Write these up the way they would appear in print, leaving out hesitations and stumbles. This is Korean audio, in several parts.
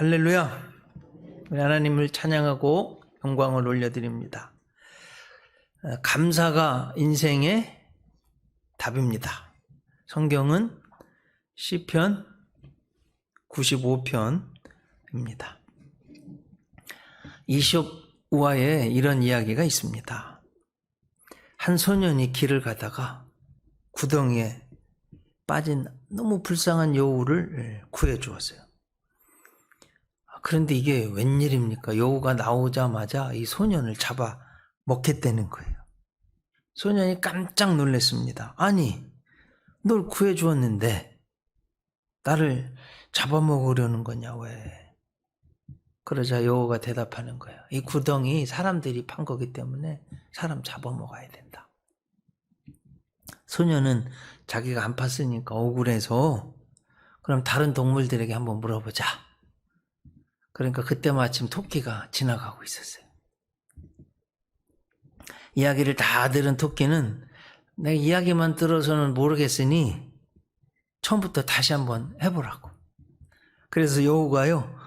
할렐루야. 우리 하나님을 찬양하고 영광을 올려드립니다. 감사가 인생의 답입니다. 성경은 시편 95편입니다. 이솝 우화에 이런 이야기가 있습니다. 한 소년이 길을 가다가 구덩이에 빠진 너무 불쌍한 여우를 구해 주었어요. 그런데 이게 웬일입니까? 여우가 나오자마자 이 소년을 잡아 먹겠다는 거예요. 소년이 깜짝 놀랐습니다. 아니, 널 구해 주었는데 나를 잡아먹으려는 거냐, 왜? 그러자 여우가 대답하는 거예요. 이 구덩이 사람들이 판 거기 때문에 사람 잡아먹어야 된다. 소년은 자기가 안 팠으니까 억울해서 그럼 다른 동물들에게 한번 물어보자. 그러니까 그때 마침 토끼가 지나가고 있었어요. 이야기를 다 들은 토끼는 내가 이야기만 들어서는 모르겠으니 처음부터 다시 한번 해보라고. 그래서 여우가요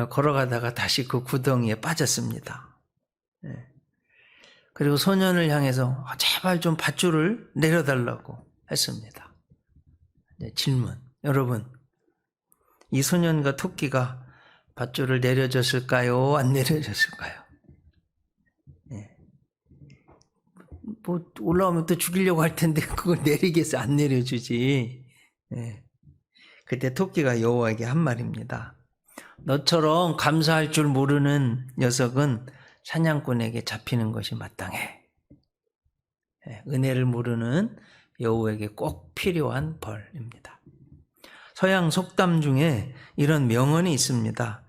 걸어가다가 다시 그 구덩이에 빠졌습니다. 그리고 소년을 향해서 제발 좀 밧줄을 내려달라고 했습니다. 질문, 여러분, 이 소년과 토끼가 밧줄을 내려줬을까요? 안 내려줬을까요? 뭐 올라오면 또 죽이려고 할 텐데 그걸 내리겠어? 안 내려주지. 그때 토끼가 여우에게 한 말입니다. 너처럼 감사할 줄 모르는 녀석은 사냥꾼에게 잡히는 것이 마땅해. 은혜를 모르는 여우에게 꼭 필요한 벌입니다. 서양 속담 중에 이런 명언이 있습니다.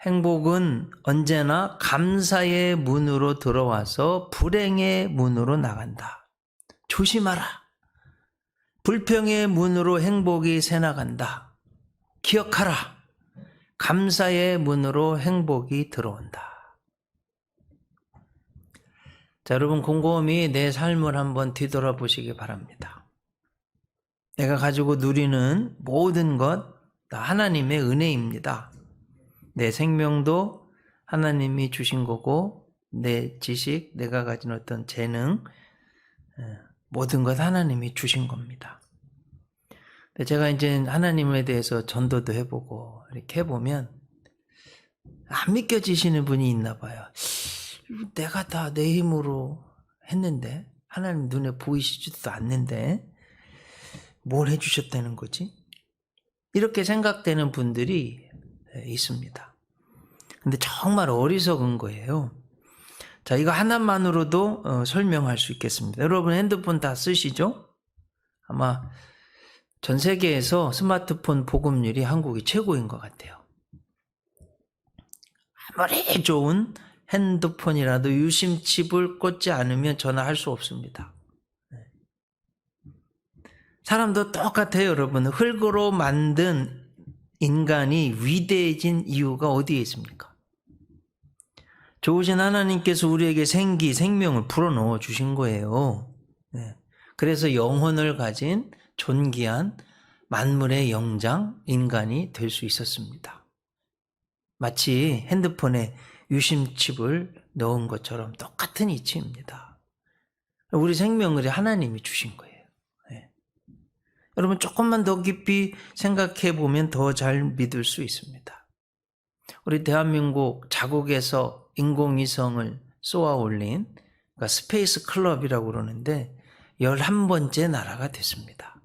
행복은 언제나 감사의 문으로 들어와서 불행의 문으로 나간다. 조심하라. 불평의 문으로 행복이 새나간다. 기억하라. 감사의 문으로 행복이 들어온다. 자, 여러분 곰곰이 내 삶을 한번 뒤돌아보시기 바랍니다. 내가 가지고 누리는 모든 것 다 하나님의 은혜입니다. 내 생명도 하나님이 주신 거고 내 지식, 내가 가진 어떤 재능, 모든 것 하나님이 주신 겁니다. 제가 이제 하나님에 대해서 전도도 해보고 이렇게 해보면 안 믿겨지시는 분이 있나 봐요. 내가 다 내 힘으로 했는데 하나님 눈에 보이시지도 않는데 뭘 해주셨다는 거지? 이렇게 생각되는 분들이 있습니다. 근데 정말 어리석은 거예요. 자, 이거 하나만으로도 설명할 수 있겠습니다. 여러분 핸드폰 다 쓰시죠? 아마 전 세계에서 스마트폰 보급률이 한국이 최고인 것 같아요. 아무리 좋은 핸드폰이라도 유심칩을 꽂지 않으면 전화할 수 없습니다. 사람도 똑같아요, 여러분. 흙으로 만든 인간이 위대해진 이유가 어디에 있습니까? 좋으신 하나님께서 우리에게 생명을 불어넣어 주신 거예요. 그래서 영혼을 가진 존귀한 만물의 영장, 인간이 될 수 있었습니다. 마치 핸드폰에 유심칩을 넣은 것처럼 똑같은 이치입니다. 우리 생명을 하나님이 주신 거예요. 여러분 조금만 더 깊이 생각해 보면 더 잘 믿을 수 있습니다. 우리 대한민국 자국에서 인공위성을 쏘아 올린 그러니까 스페이스 클럽이라고 그러는데 11번째 나라가 됐습니다.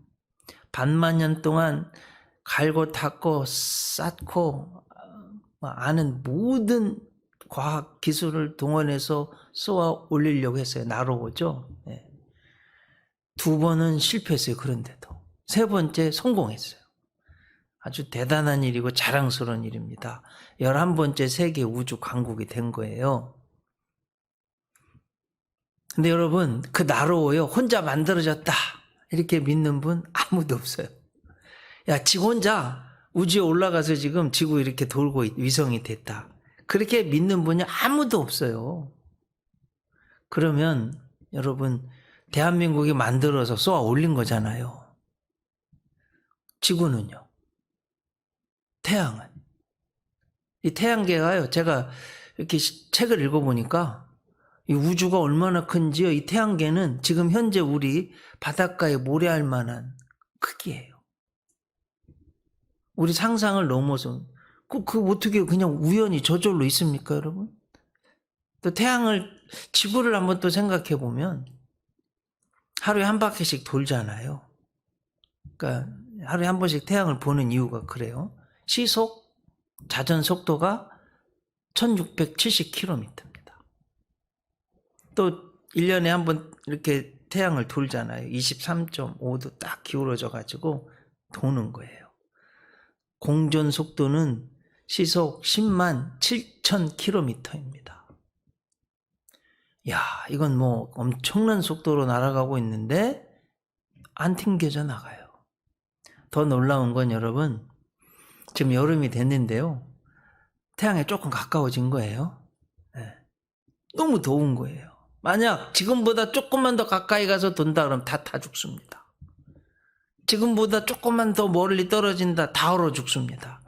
반만년 동안 갈고 닦고 쌓고 아는 모든 과학 기술을 동원해서 쏘아 올리려고 했어요. 나로죠. 2번은 실패했어요. 그런데도. 3번째 성공했어요. 아주 대단한 일이고 자랑스러운 일입니다. 11번째 세계 우주 강국이 된 거예요. 근데 여러분 그 나로워요. 혼자 만들어졌다. 이렇게 믿는 분 아무도 없어요. 야, 지 혼자 우주에 올라가서 지금 지구 이렇게 돌고 위성이 됐다. 그렇게 믿는 분이 아무도 없어요. 그러면 여러분 대한민국이 만들어서 쏘아 올린 거잖아요. 지구는요? 태양은? 이 태양계가요, 제가 이렇게 책을 읽어보니까 이 우주가 얼마나 큰지요. 이 태양계는 지금 현재 우리 바닷가에 모래알 만한 크기예요. 우리 상상을 넘어서. 그 어떻게 그냥 우연히 저절로 있습니까, 여러분? 또 지구를 한번 또 생각해 보면 하루에 한 바퀴씩 돌잖아요. 그러니까 하루에 한 번씩 태양을 보는 이유가 그래요. 자전 속도가 1670km입니다. 또 1년에 한 번 이렇게 태양을 돌잖아요. 23.5도 딱 기울어져 가지고 도는 거예요. 공전 속도는 시속 10만 7,000km입니다. 야, 이건 뭐 엄청난 속도로 날아가고 있는데 안 튕겨져 나가요. 더 놀라운 건 여러분, 지금 여름이 됐는데요. 태양에 조금 가까워진 거예요. 네. 너무 더운 거예요. 만약 지금보다 조금만 더 가까이 가서 돈다 그러면 다 타 죽습니다. 지금보다 조금만 더 멀리 떨어진다, 다 얼어 죽습니다.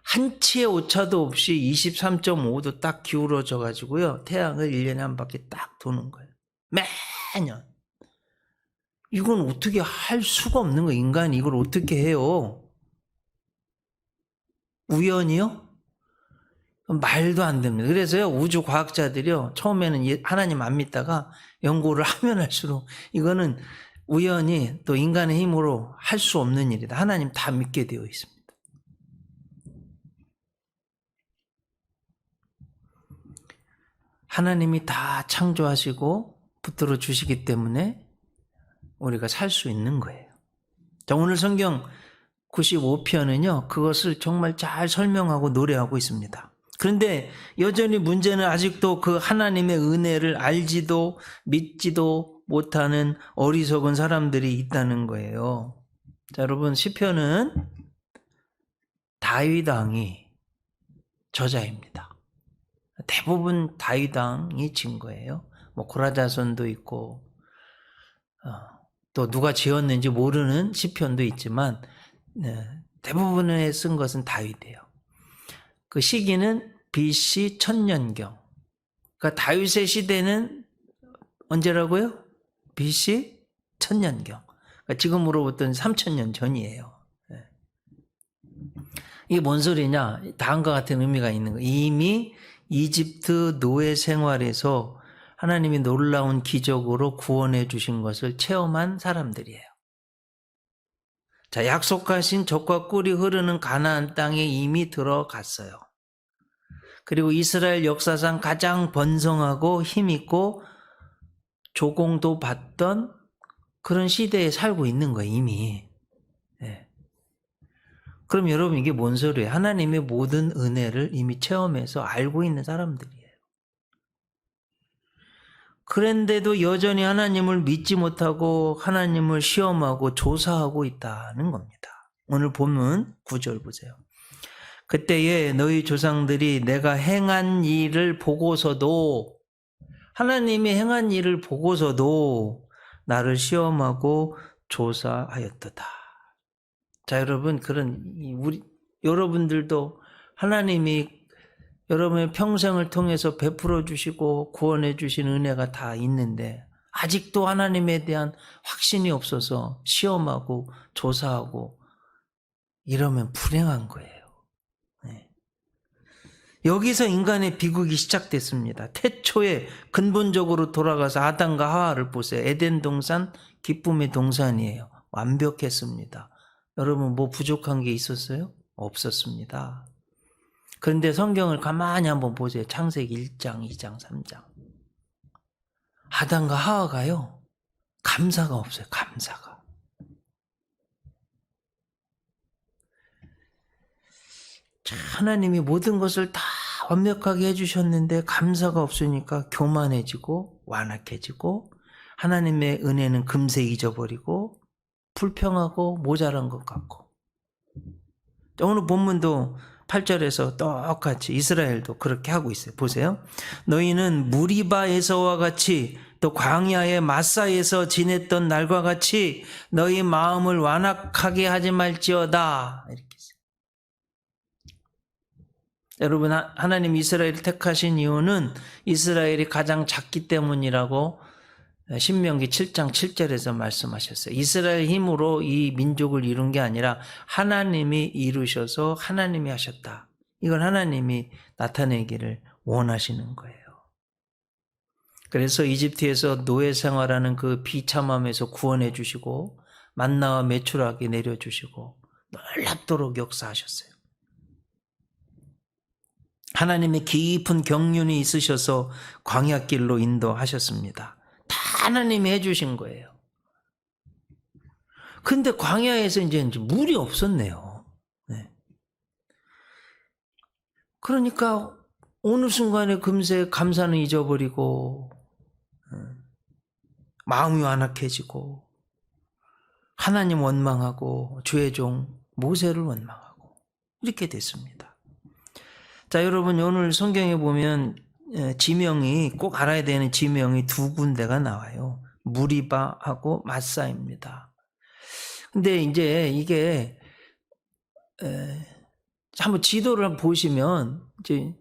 한치의 오차도 없이 23.5도 딱 기울어져 가지고요. 태양을 1년에 한 바퀴 딱 도는 거예요. 매년. 이건 어떻게 할 수가 없는 거예요. 인간이 이걸 어떻게 해요? 우연이요? 말도 안 됩니다. 그래서요, 우주 과학자들이요, 처음에는 하나님 안 믿다가 연구를 하면 할수록 이거는 우연히 또 인간의 힘으로 할 수 없는 일이다. 하나님 다 믿게 되어 있습니다. 하나님이 다 창조하시고 붙들어 주시기 때문에 우리가 살 수 있는 거예요. 자, 오늘 성경 95편은요, 그것을 정말 잘 설명하고 노래하고 있습니다. 그런데 여전히 문제는 아직도 그 하나님의 은혜를 알지도 믿지도 못하는 어리석은 사람들이 있다는 거예요. 자, 여러분, 시편은 다윗 왕이 저자입니다. 대부분 다윗 왕이 진 거예요. 뭐 고라자손도 있고 또 누가 지었는지 모르는 시편도 있지만 대부분에 쓴 것은 다윗이에요. 그 시기는 BC 1000년경. 그러니까 다윗의 시대는 언제라고요? BC 1000년경. 그러니까 지금으로부터 3000년 전이에요. 이게 뭔 소리냐? 다음과 같은 의미가 있는 거예요. 이미 이집트 노예 생활에서 하나님이 놀라운 기적으로 구원해 주신 것을 체험한 사람들이에요. 자, 약속하신 젖과 꿀이 흐르는 가나안 땅에 이미 들어갔어요. 그리고 이스라엘 역사상 가장 번성하고 힘있고 조공도 받던 그런 시대에 살고 있는 거예요, 이미. 네. 그럼 여러분, 이게 뭔 소리예요? 하나님의 모든 은혜를 이미 체험해서 알고 있는 사람들이에요. 그런데도 여전히 하나님을 믿지 못하고 하나님을 시험하고 조사하고 있다는 겁니다. 오늘 본문 9절 보세요. 그때에 너희 조상들이 내가 행한 일을 보고서도, 하나님이 행한 일을 보고서도 나를 시험하고 조사하였도다. 자, 여러분, 여러분들도 하나님이 여러분의 평생을 통해서 베풀어 주시고 구원해 주신 은혜가 다 있는데 아직도 하나님에 대한 확신이 없어서 시험하고 조사하고 이러면 불행한 거예요. 네. 여기서 인간의 비극이 시작됐습니다. 태초에 근본적으로 돌아가서 아담과 하와를 보세요. 에덴 동산, 기쁨의 동산이에요. 완벽했습니다. 여러분, 뭐 부족한 게 있었어요? 없었습니다. 그런데 성경을 가만히 한번 보세요. 창세기 1장, 2장, 3장. 아담과 하와가요, 감사가 없어요. 감사가. 하나님이 모든 것을 다 완벽하게 해주셨는데 감사가 없으니까 교만해지고 완악해지고 하나님의 은혜는 금세 잊어버리고 불평하고 모자란 것 같고. 오늘 본문도 8절에서 똑같이 이스라엘도 그렇게 하고 있어요. 보세요. 너희는 무리바에서와 같이 또 광야의 마사에서 지냈던 날과 같이 너희 마음을 완악하게 하지 말지어다. 이렇게 했어요. 여러분, 하나님 이스라엘을 택하신 이유는 이스라엘이 가장 작기 때문이라고 신명기 7장 7절에서 말씀하셨어요. 이스라엘 힘으로 이 민족을 이룬 게 아니라 하나님이 이루셔서 하나님이 하셨다. 이걸 하나님이 나타내기를 원하시는 거예요. 그래서 이집트에서 노예 생활하는 그 비참함에서 구원해 주시고 만나와 메추라기 내려주시고 놀랍도록 역사하셨어요. 하나님의 깊은 경륜이 있으셔서 광야길로 인도하셨습니다. 다 하나님이 해주신 거예요. 근데 광야에서 이제 물이 없었네요. 네. 그러니까 어느 순간에 금세 감사는 잊어버리고 마음이 완악해지고 하나님 원망하고 주의 종 모세를 원망하고 이렇게 됐습니다. 자, 여러분, 오늘 성경에 보면 지명이 꼭 알아야 되는 지명이 두 군데가 나와요. 무리바하고 마사입니다. 근데 이제 이게 한번 지도를 보시면 이제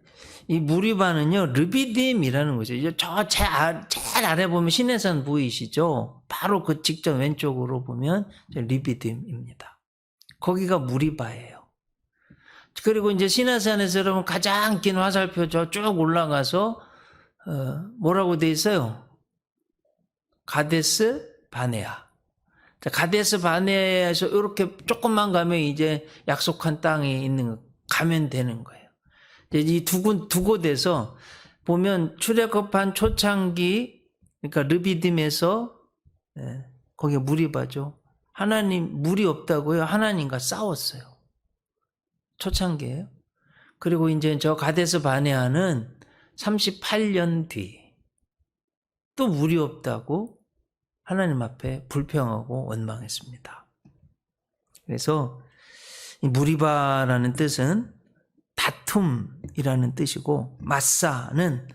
이 무리바는요 르비딤이라는 거죠. 이제 저 제일 아래 보면 시내산 보이시죠? 바로 그 직전 왼쪽으로 보면 르비딤입니다. 거기가 무리바예요. 그리고 이제 시내산에서 여러분 가장 긴 화살표 쭉 올라가서 뭐라고 돼 있어요? 가데스 바네아. 가데스 바네아에서 이렇게 조금만 가면 이제 약속한 땅이 있는 거 가면 되는 거예요. 이 두 곳에서 보면 출애굽한 초창기, 그러니까 르비딤에서 거기가 무리바죠. 하나님 물이 없다고요. 하나님과 싸웠어요. 초창기예요. 그리고 이제 저 가데스 바네아는 38년 뒤 또 물이 없다고 하나님 앞에 불평하고 원망했습니다. 그래서 이 무리바라는 뜻은 다툼이라는 뜻이고 마사는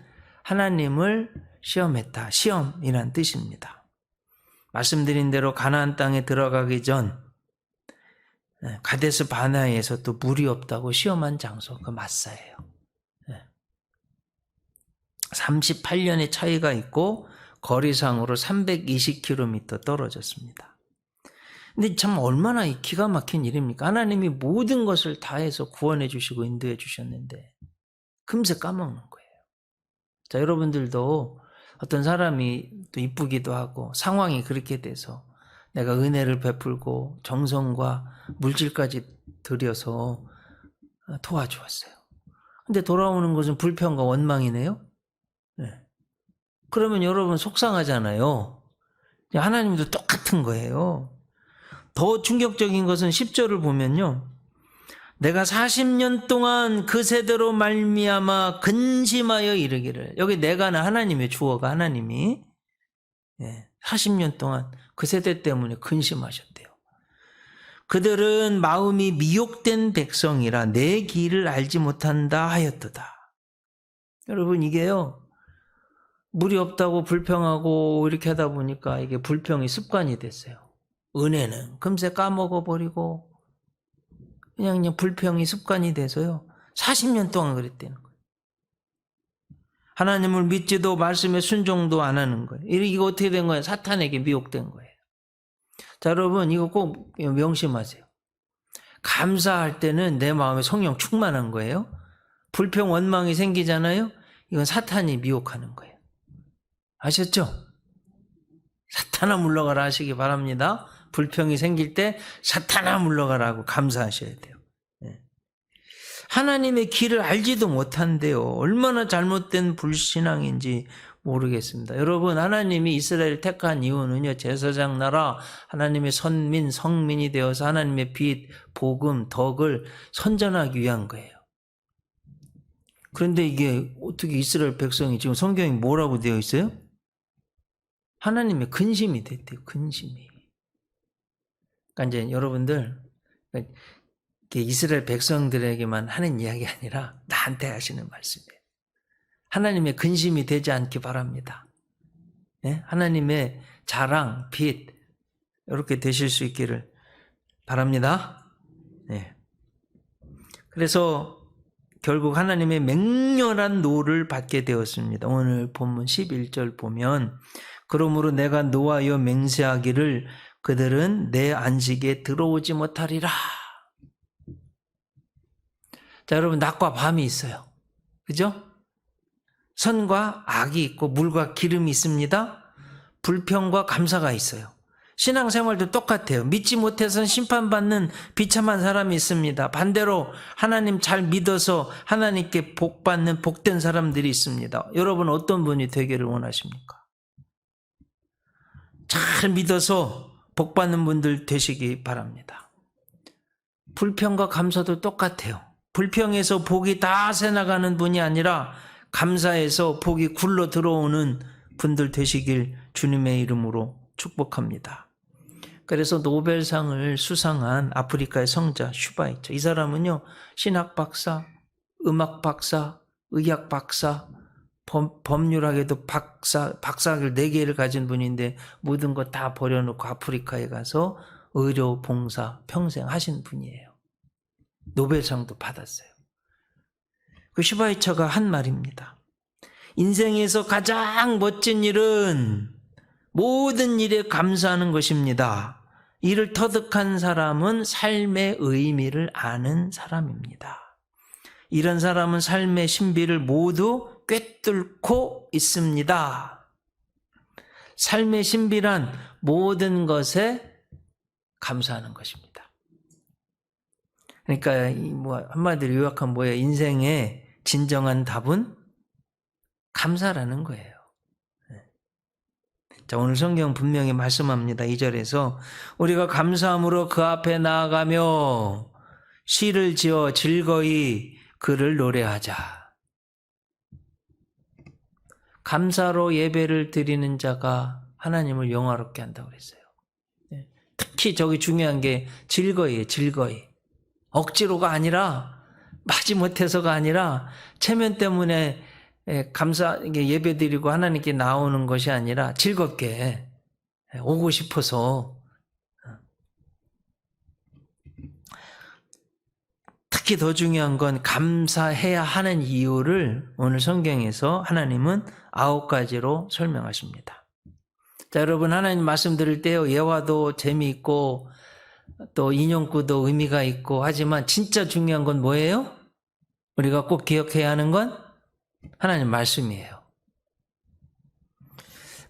하나님을 시험했다. 시험이라는 뜻입니다. 말씀드린 대로 가나안 땅에 들어가기 전 가데스 바네아에서 또 물이 없다고 시험한 장소, 그 마사예요. 38년의 차이가 있고 거리상으로 320km 떨어졌습니다. 근데 참 얼마나 기가 막힌 일입니까? 하나님이 모든 것을 다해서 구원해 주시고 인도해 주셨는데 금세 까먹는 거예요. 자, 여러분들도 어떤 사람이 또 이쁘기도 하고 상황이 그렇게 돼서 내가 은혜를 베풀고 정성과 물질까지 들여서 도와주었어요. 근데 돌아오는 것은 불평과 원망이네요. 네. 그러면 여러분 속상하잖아요. 하나님도 똑같은 거예요. 더 충격적인 것은 10절을 보면요. 내가 40년 동안 그 세대로 말미암아 근심하여 이르기를. 여기 내가는 하나님의 주어가 하나님이 40년 동안 그 세대 때문에 근심하셨대요. 그들은 마음이 미혹된 백성이라 내 길을 알지 못한다 하였도다. 여러분 이게요. 물이 없다고 불평하고 이렇게 하다 보니까 이게 불평이 습관이 됐어요. 은혜는 금세 까먹어버리고 그냥 불평이 습관이 돼서요. 40년 동안 그랬다는 거예요. 하나님을 믿지도 말씀에 순종도 안 하는 거예요. 이거 어떻게 된 거예요? 사탄에게 미혹된 거예요. 자, 여러분 이거 꼭 명심하세요. 감사할 때는 내 마음에 성령 충만한 거예요. 불평 원망이 생기잖아요. 이건 사탄이 미혹하는 거예요. 아셨죠? 사탄아 물러가라 하시기 바랍니다. 불평이 생길 때 사탄아 물러가라고 감사하셔야 돼요. 하나님의 길을 알지도 못한대요. 얼마나 잘못된 불신앙인지 모르겠습니다. 여러분 하나님이 이스라엘을 택한 이유는요. 제사장 나라 하나님의 선민 성민이 되어서 하나님의 빛, 복음, 덕을 선전하기 위한 거예요. 그런데 이게 어떻게 이스라엘 백성이 지금 성경이 뭐라고 되어 있어요? 하나님의 근심이 됐대요. 근심이. 그러니까 이제 여러분들 이스라엘 백성들에게만 하는 이야기 아니라 나한테 하시는 말씀이에요. 하나님의 근심이 되지 않기 바랍니다. 네? 하나님의 자랑, 빛 이렇게 되실 수 있기를 바랍니다. 네. 그래서 결국 하나님의 맹렬한 노를 받게 되었습니다. 오늘 본문 11절 보면 그러므로 내가 노하여 맹세하기를 그들은 내 안식에 들어오지 못하리라. 자, 여러분, 낮과 밤이 있어요. 그죠? 선과 악이 있고 물과 기름이 있습니다. 불평과 감사가 있어요. 신앙생활도 똑같아요. 믿지 못해서는 심판받는 비참한 사람이 있습니다. 반대로 하나님 잘 믿어서 하나님께 복받는 복된 사람들이 있습니다. 여러분 어떤 분이 되기를 원하십니까? 잘 믿어서 복받는 분들 되시기 바랍니다. 불평과 감사도 똑같아요. 불평에서 복이 다 새나가는 분이 아니라 감사해서 복이 굴러 들어오는 분들 되시길 주님의 이름으로 축복합니다. 그래서 노벨상을 수상한 아프리카의 성자 슈바이처, 이 사람은요 신학 박사, 음악 박사, 의학 박사, 법률학에도 박사학을 4개를 가진 분인데 모든 거 다 버려놓고 아프리카에 가서 의료 봉사 평생 하신 분이에요. 노벨상도 받았어요. 그 슈바이처가 한 말입니다. 인생에서 가장 멋진 일은 모든 일에 감사하는 것입니다. 이를 터득한 사람은 삶의 의미를 아는 사람입니다. 이런 사람은 삶의 신비를 모두 꿰뚫고 있습니다. 삶의 신비란 모든 것에 감사하는 것입니다. 그러니까 한마디로 요약하면 뭐예요? 인생의 진정한 답은 감사라는 거예요. 자, 오늘 성경 분명히 말씀합니다. 2절에서 우리가 감사함으로 그 앞에 나아가며 시를 지어 즐거이 그를 노래하자. 감사로 예배를 드리는 자가 하나님을 영화롭게 한다고 그랬어요. 특히 저기 중요한 게 즐거이에요. 즐거이. 억지로가 아니라 마지못해서가 아니라 체면 때문에 예배 드리고 하나님께 나오는 것이 아니라 즐겁게 오고 싶어서. 특히 더 중요한 건 감사해야 하는 이유를 오늘 성경에서 하나님은 9가지로 설명하십니다. 자, 여러분 하나님 말씀 드릴 때요 예화도 재미있고 또 인용구도 의미가 있고 하지만 진짜 중요한 건 뭐예요? 우리가 꼭 기억해야 하는 건 하나님 말씀이에요.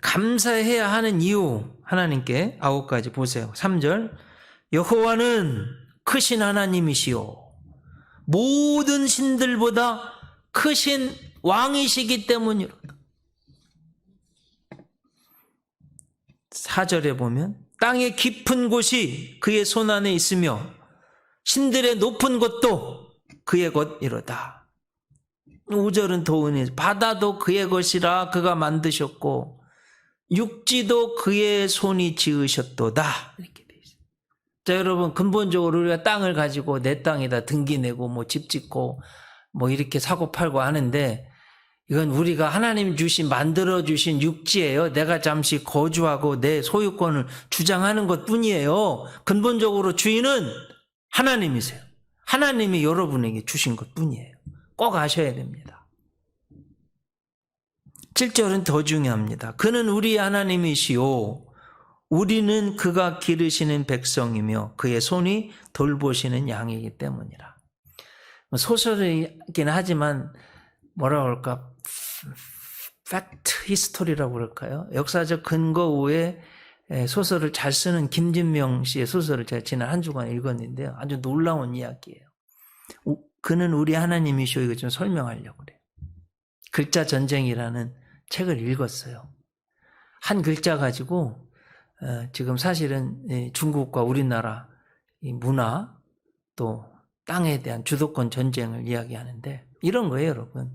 감사해야 하는 이유 하나님께 9가지 보세요. 3절 여호와는 크신 하나님이시요 모든 신들보다 크신 왕이시기 때문이로다. 4절에 보면 땅의 깊은 곳이 그의 손안에 있으며 신들의 높은 곳도 그의 것이로다. 5절은 더 은혜, 바다도 그의 것이라 그가 만드셨고 육지도 그의 손이 지으셨도다. 이렇게 돼 있어요. 자, 여러분 근본적으로 우리가 땅을 가지고 내 땅에다 등기 내고 집 짓고 이렇게 사고 팔고 하는데 이건 우리가 하나님 만들어 주신 육지예요. 내가 잠시 거주하고 내 소유권을 주장하는 것 뿐이에요. 근본적으로 주인은 하나님이세요. 하나님이 여러분에게 주신 것 뿐이에요. 꼭 아셔야 됩니다. 7절은 더 중요합니다. 그는 우리 하나님이시요 우리는 그가 기르시는 백성이며 그의 손이 돌보시는 양이기 때문이라. 소설이긴 하지만 뭐라 그럴까 팩트 히스토리라고 그럴까요? 역사적 근거 외에 소설을 잘 쓰는 김진명 씨의 소설을 제가 지난 한 주간 읽었는데요. 아주 놀라운 이야기예요. 그는 우리 하나님이시오. 이거 좀 설명하려고 그래요. 글자 전쟁이라는 책을 읽었어요. 한 글자 가지고 지금 사실은 중국과 우리나라 문화 또 땅에 대한 주도권 전쟁을 이야기하는데 이런 거예요, 여러분.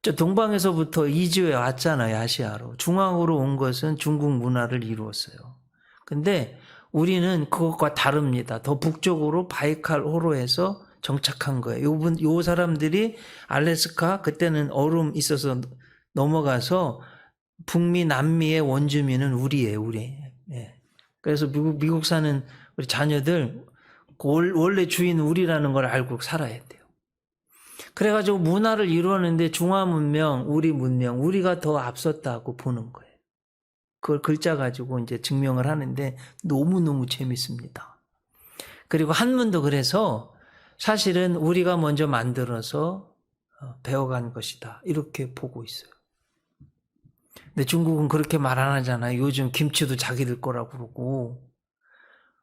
저 동방에서부터 이주해 왔잖아요, 아시아로. 중앙으로 온 것은 중국 문화를 이루었어요. 근데 우리는 그것과 다릅니다. 더 북쪽으로 바이칼 호로에서 정착한 거예요. 요 사람들이 알래스카 그때는 얼음 있어서 넘어가서 북미 남미의 원주민은 우리예요, 우리. 예. 그래서 미국 사는 우리 자녀들 원래 주인 우리라는 걸 알고 살아야 돼요. 그래가지고 문화를 이루었는데 중화문명, 우리 문명, 우리가 더 앞섰다고 보는 거예요. 그걸 글자 가지고 이제 증명을 하는데 너무너무 재밌습니다. 그리고 한문도 그래서 사실은 우리가 먼저 만들어서 배워간 것이다. 이렇게 보고 있어요. 근데 중국은 그렇게 말 안 하잖아요. 요즘 김치도 자기들 거라고 그러고,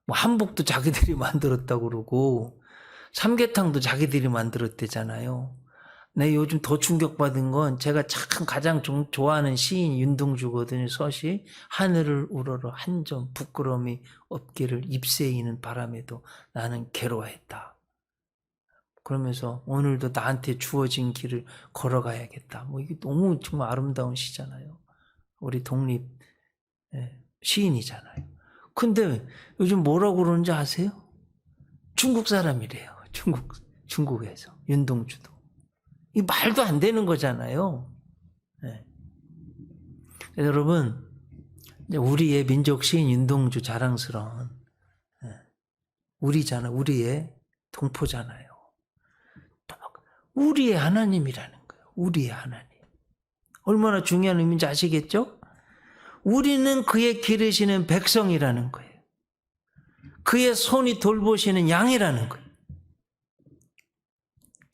뭐 한복도 자기들이 만들었다고 그러고, 삼계탕도 자기들이 만들었대잖아요. 네, 요즘 더 충격받은 건 제가 참 가장 좋아하는 시인 윤동주거든요. 서시 하늘을 우러러 한 점 부끄러움이 없기를 잎새이는 바람에도 나는 괴로워했다. 그러면서 오늘도 나한테 주어진 길을 걸어가야겠다. 뭐 이게 너무 정말 아름다운 시잖아요. 우리 독립 시인이잖아요. 근데 요즘 뭐라고 그러는지 아세요? 중국 사람이래요. 중국에서 윤동주도. 이 말도 안 되는 거잖아요. 네. 여러분, 우리의 민족 시인 윤동주 자랑스러운 우리잖아, 우리의 동포잖아요. 우리의 하나님이라는 거예요. 우리의 하나님. 얼마나 중요한 의미인지 아시겠죠? 우리는 그의 기르시는 백성이라는 거예요. 그의 손이 돌보시는 양이라는 거예요.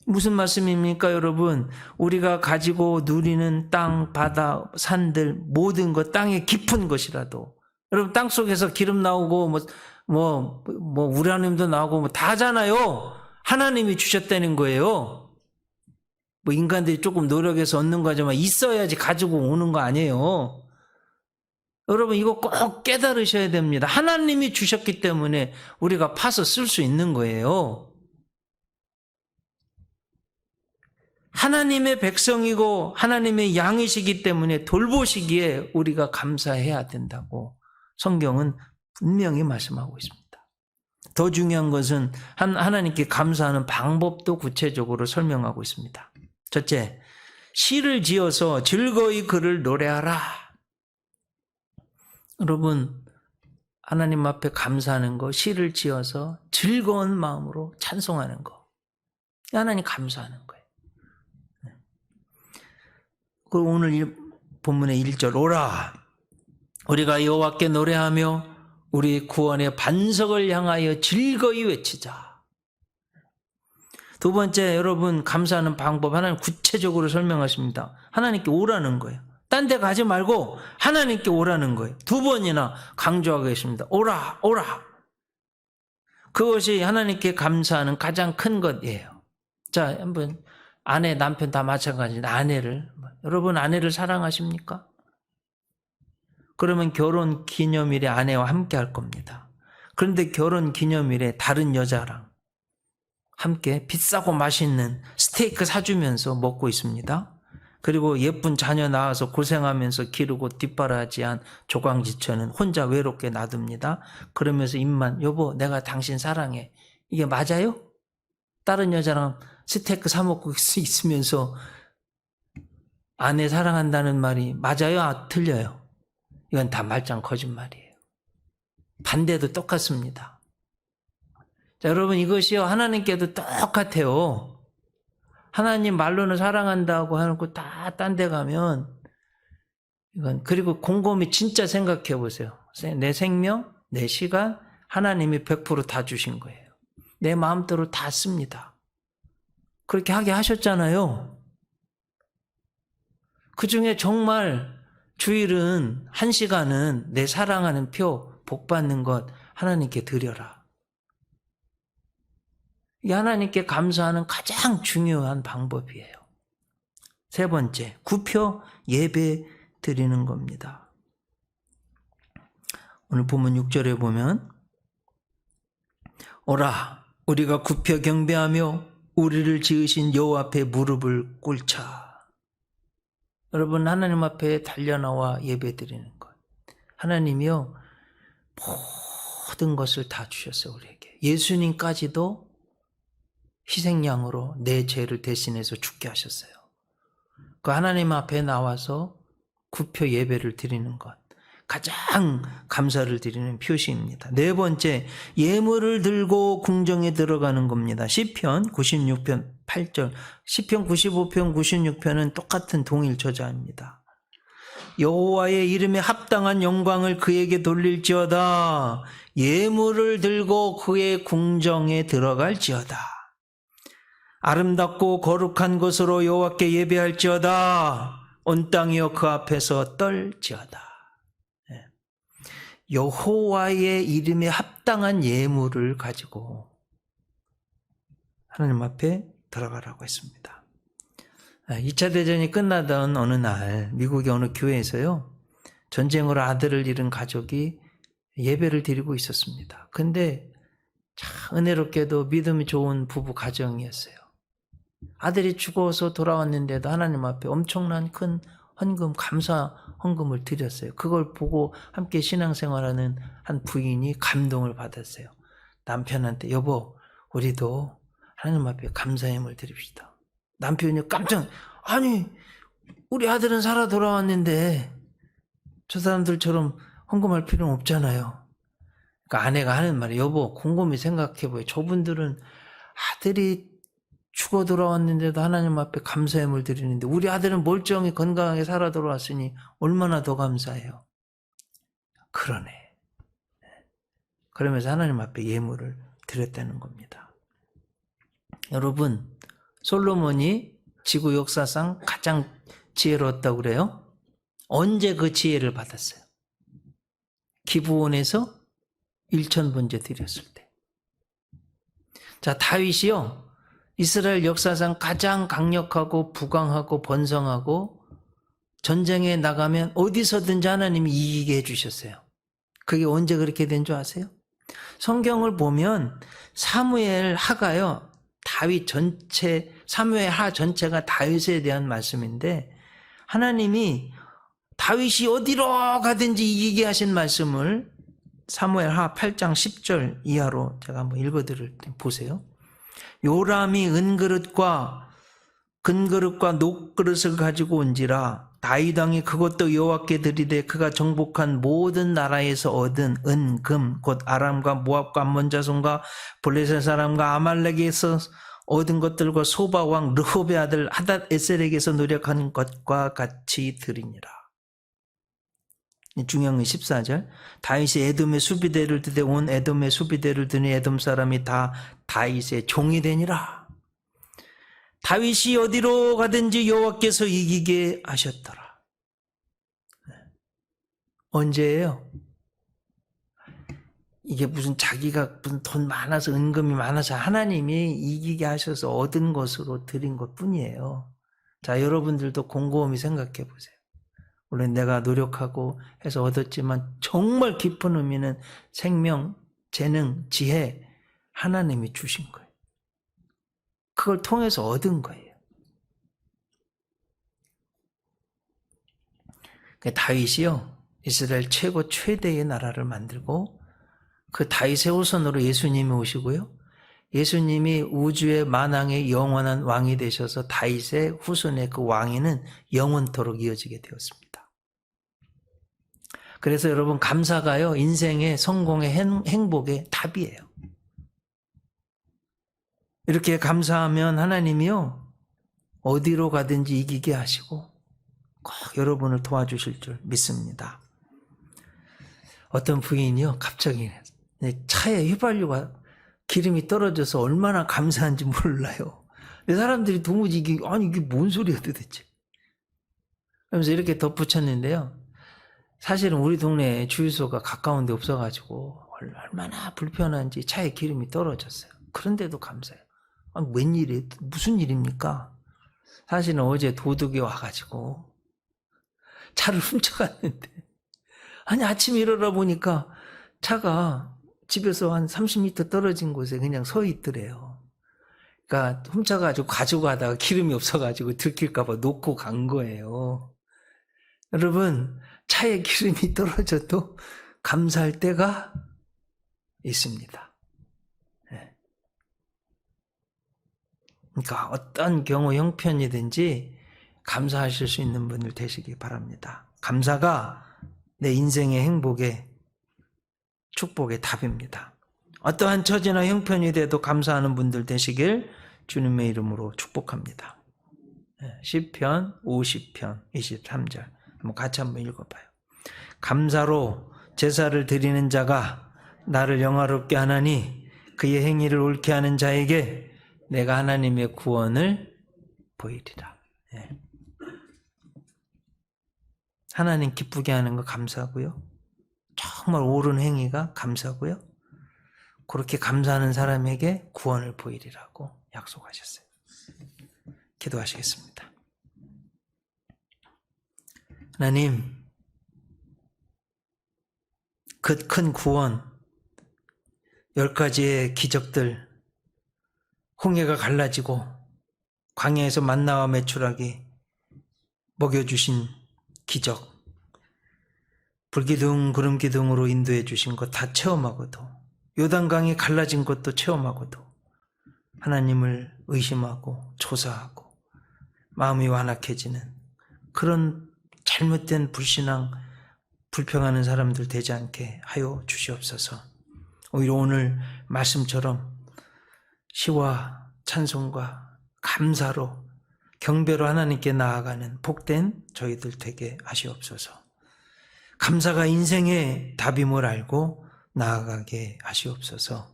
무슨 말씀입니까, 여러분? 우리가 가지고 누리는 땅, 바다, 산들, 모든 것, 땅의 깊은 것이라도. 여러분, 땅 속에서 기름 나오고, 우라늄도 나오고, 다 하잖아요. 하나님이 주셨다는 거예요. 뭐 인간들이 조금 노력해서 얻는 거지만 있어야지 가지고 오는 거 아니에요. 여러분, 이거 꼭 깨달으셔야 됩니다. 하나님이 주셨기 때문에 우리가 파서 쓸 수 있는 거예요. 하나님의 백성이고 하나님의 양이시기 때문에 돌보시기에 우리가 감사해야 된다고 성경은 분명히 말씀하고 있습니다. 더 중요한 것은 하나님께 감사하는 방법도 구체적으로 설명하고 있습니다. 첫째, 시를 지어서 즐거이 그를 노래하라. 여러분, 하나님 앞에 감사하는 거, 시를 지어서 즐거운 마음으로 찬송하는 거. 하나님 감사하는 거예요. 그리고 오늘 본문의 1절, 오라 우리가 여호와께 노래하며 우리 구원의 반석을 향하여 즐거이 외치자. 두 번째, 여러분 감사하는 방법 하나님 구체적으로 설명하십니다. 하나님께 오라는 거예요. 딴 데 가지 말고 하나님께 오라는 거예요. 두 번이나 강조하고 계십니다. 오라, 오라. 그것이 하나님께 감사하는 가장 큰 것이에요. 자, 한번 아내, 남편 다 마찬가지입니다. 아내를. 여러분 아내를 사랑하십니까? 그러면 결혼 기념일에 아내와 함께 할 겁니다. 그런데 결혼 기념일에 다른 여자랑 함께 비싸고 맛있는 스테이크 사주면서 먹고 있습니다. 그리고 예쁜 자녀 낳아서 고생하면서 기르고 뒷바라지한 조광지처는 혼자 외롭게 놔둡니다. 그러면서 입만 여보 내가 당신 사랑해. 이게 맞아요? 다른 여자랑 스테이크 사 먹고 있으면서 아내 사랑한다는 말이 맞아요? 아, 틀려요? 이건 다 말짱 거짓말이에요. 반대도 똑같습니다. 자, 여러분 이것이요 하나님께도 똑같아요. 하나님 말로는 사랑한다고 해놓고 다 딴 데 가면 이건 그리고 곰곰이 진짜 생각해 보세요. 내 생명, 내 시간 하나님이 100% 다 주신 거예요. 내 마음대로 다 씁니다. 그렇게 하게 하셨잖아요. 그 중에 정말 주일은 1시간은 내 사랑하는 표 복 받는 것 하나님께 드려라. 이 하나님께 감사하는 가장 중요한 방법이에요. 세 번째, 구표 예배 드리는 겁니다. 오늘 본문 6절에 보면 오라 우리가 굽혀 경배하며 우리를 지으신 여호와 앞에 무릎을 꿇자. 여러분 하나님 앞에 달려나와 예배 드리는 것. 하나님이요 모든 것을 다 주셨어요. 우리에게. 예수님까지도 희생양으로 내 죄를 대신해서 죽게 하셨어요. 그 하나님 앞에 나와서 굽혀 예배를 드리는 것. 가장 감사를 드리는 표시입니다. 네 번째, 예물을 들고 궁정에 들어가는 겁니다. 시편 96편 8절. 시편 95편 96편은 똑같은 동일 저자입니다. 여호와의 이름에 합당한 영광을 그에게 돌릴지어다. 예물을 들고 그의 궁정에 들어갈지어다. 아름답고 거룩한 것으로 여호와께 예배할지어다. 온 땅이여 그 앞에서 떨지어다. 여호와의 이름에 합당한 예물을 가지고 하나님 앞에 들어가라고 했습니다. 2차 대전이 끝나던 어느 날 미국의 어느 교회에서요, 전쟁으로 아들을 잃은 가족이 예배를 드리고 있었습니다. 근데 참 은혜롭게도 믿음이 좋은 부부 가정이었어요. 아들이 죽어서 돌아왔는데도 하나님 앞에 엄청난 큰 헌금, 감사 헌금을 드렸어요. 그걸 보고 함께 신앙생활하는 한 부인이 감동을 받았어요. 남편한테 여보, 우리도 하나님 앞에 감사함을 드립시다. 남편이 깜짝, 아니 우리 아들은 살아 돌아왔는데 저 사람들처럼 헌금할 필요는 없잖아요. 그러니까 아내가 하는 말이, 여보 곰곰이 생각해봐요. 저분들은 아들이 죽어 돌아왔는데도 하나님 앞에 감사함을 드리는데 우리 아들은 멀쩡히 건강하게 살아 돌아왔으니 얼마나 더 감사해요. 그러네. 그러면서 하나님 앞에 예물을 드렸다는 겁니다. 여러분, 솔로몬이 지구 역사상 가장 지혜로웠다고 그래요? 언제 그 지혜를 받았어요? 기브온에서 1000번째 드렸을 때. 자, 다윗이요, 이스라엘 역사상 가장 강력하고 부강하고 번성하고 전쟁에 나가면 어디서든지 하나님이 이기게 해주셨어요. 그게 언제 그렇게 된 줄 아세요? 성경을 보면 사무엘 하가요, 다윗 전체, 사무엘 하 전체가 다윗에 대한 말씀인데, 하나님이 다윗이 어디로 가든지 이기게 하신 말씀을 사무엘 하 8장 10절 이하로 제가 한번 읽어드릴 때 보세요. 요람이 은그릇과 금그릇과 녹그릇을 가지고 온지라 다윗 왕이 그것도 여호와께 드리되 그가 정복한 모든 나라에서 얻은 은, 금, 곧 아람과 모압과 암몬 자손과 블레셋 사람과 아말렉에서 얻은 것들과 소바 왕 르홉의 아들 하닷 에셀에게서 노력한 것과 같이 드리니라. 중요한 건 14절. 다윗이 에돔의 수비대를 드되 온 에돔의 수비대를 드니 에돔 사람이 다 다윗의 종이 되니라. 다윗이 어디로 가든지 여호와께서 이기게 하셨더라. 언제예요? 이게 무슨 자기가 무슨 돈 많아서 은금이 많아서 하나님이 이기게 하셔서 얻은 것으로 드린 것 뿐이에요. 자, 여러분들도 곰곰이 생각해 보세요. 물론 내가 노력하고 해서 얻었지만 정말 깊은 의미는 생명, 재능, 지혜 하나님이 주신 거예요. 그걸 통해서 얻은 거예요. 다윗이요, 이스라엘 최고 최대의 나라를 만들고 그 다윗의 후손으로 예수님이 오시고요, 예수님이 우주의 만왕의 영원한 왕이 되셔서 다윗의 후손의 그 왕위는 영원토록 이어지게 되었습니다. 그래서 여러분, 감사가요, 인생의 성공의 행복의 답이에요. 이렇게 감사하면 하나님이요, 어디로 가든지 이기게 하시고 꼭 여러분을 도와주실 줄 믿습니다. 어떤 부인이요, 갑자기 차에 휘발유가 기름이 떨어져서 얼마나 감사한지 몰라요. 사람들이 도무지 이게 뭔 소리야 도대체. 그러면서 이렇게 덧붙였는데요, 사실은 우리 동네에 주유소가 가까운 데 없어가지고 얼마나 불편한지 차에 기름이 떨어졌어요. 그런데도 감사해요. 웬일이에요? 무슨 일입니까? 사실은 어제 도둑이 와가지고 차를 훔쳐갔는데, 아침에 일어나 보니까 차가 집에서 한 30m 떨어진 곳에 그냥 서 있더래요. 그러니까 훔쳐가지고 가지고 가다가 기름이 없어가지고 들킬까봐 놓고 간 거예요. 여러분, 차에 기름이 떨어져도 감사할 때가 있습니다. 그러니까 어떤 경우 형편이든지 감사하실 수 있는 분들 되시기 바랍니다. 감사가 내 인생의 행복의 축복의 답입니다. 어떠한 처지나 형편이 돼도 감사하는 분들 되시길 주님의 이름으로 축복합니다. 시편 50편 23절 같이 한번 읽어봐요. 감사로 제사를 드리는 자가 나를 영화롭게 하나니 그의 행위를 옳게 하는 자에게 내가 하나님의 구원을 보이리라. 하나님 기쁘게 하는 거 감사하고요. 정말 옳은 행위가 감사고요. 그렇게 감사하는 사람에게 구원을 보이리라고 약속하셨어요. 기도하시겠습니다. 하나님, 그 큰 구원, 10가지의 기적들, 홍해가 갈라지고 광야에서 만나와 메추라기 먹여주신 기적, 불기둥 구름기둥으로 인도해 주신 것 다 체험하고도, 요단강이 갈라진 것도 체험하고도 하나님을 의심하고 조사하고 마음이 완악해지는 그런 잘못된 불신앙, 불평하는 사람들 되지 않게 하여 주시옵소서. 오히려 오늘 말씀처럼 시와 찬송과 감사로 경배로 하나님께 나아가는 복된 저희들 되게 하시옵소서. 감사가 인생의 답임을 알고 나아가게 하시옵소서.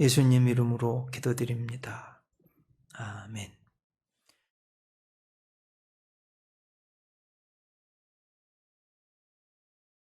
예수님 이름으로 기도드립니다. 아멘.